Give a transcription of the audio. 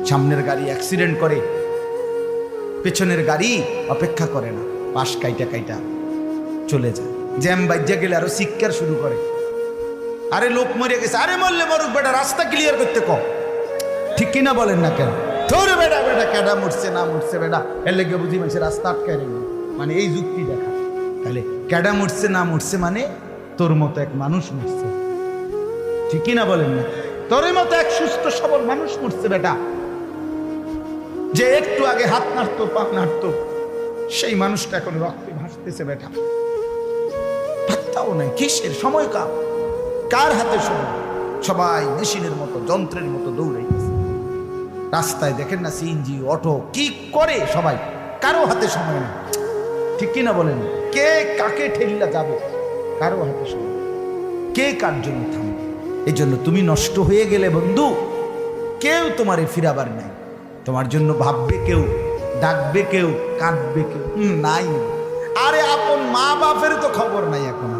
সামনের গাড়ি অ্যাক্সিডেন্ট করে, পেছনের গাড়ি অপেক্ষা করে না, পাশ কাইটা কাইটা চলে যায়। জ্যাম বাজ্যা গেলে আরো চিৎকার শুরু করে, আরে লোক মরে গেছে, আরে মরলে মরুক বেটা, রাস্তা ক্লিয়ার করতে কম। ঠিক কিনা বলেন না কেন? ধরে বেটা বেটা কেডা মরছে না মরছে বেটা, এর লেগে বুঝি মানুষের রাস্তা আটকায় রেখে, মানে এই যুক্তি দেখা। তাহলে কেডা মরছে না মরছে মানে তোর মতো এক মানুষ মরছে। ঠিক কিনা বলেন না? তোর মতো এক সুস্থ সবল মানুষ মরছে বেটা, যে একটু আগে হাত নাড়তো পা নাড়তো, সেই মানুষটা এখন রক্তে ভাসতেছে বেটা। পাত্তাও নাই, কিসের সময় কার হাতে সময়? সবাই মেশিনের মতো যন্ত্রের মতো দৌড়াইতেছে। রাস্তায় দেখেন না সিএনজি অটো কি করে সবাই, কারো হাতে সময় নেই। ঠিক কিনা বলেন? কে কাকে ঠেলিলা যাবে, কারো হাতে সময়, কে কার জন্য থামবে। এই জন্য তুমি নষ্ট হয়ে গেলে বন্ধু, কেউ তোমারে ফিরাবার নাই। তোমার জন্য ভাববে কেউ, ডাকবে কেউ, কাঁদবে কেউ নাই। আরে আপন মা বাপের তো খবর নাই এখন।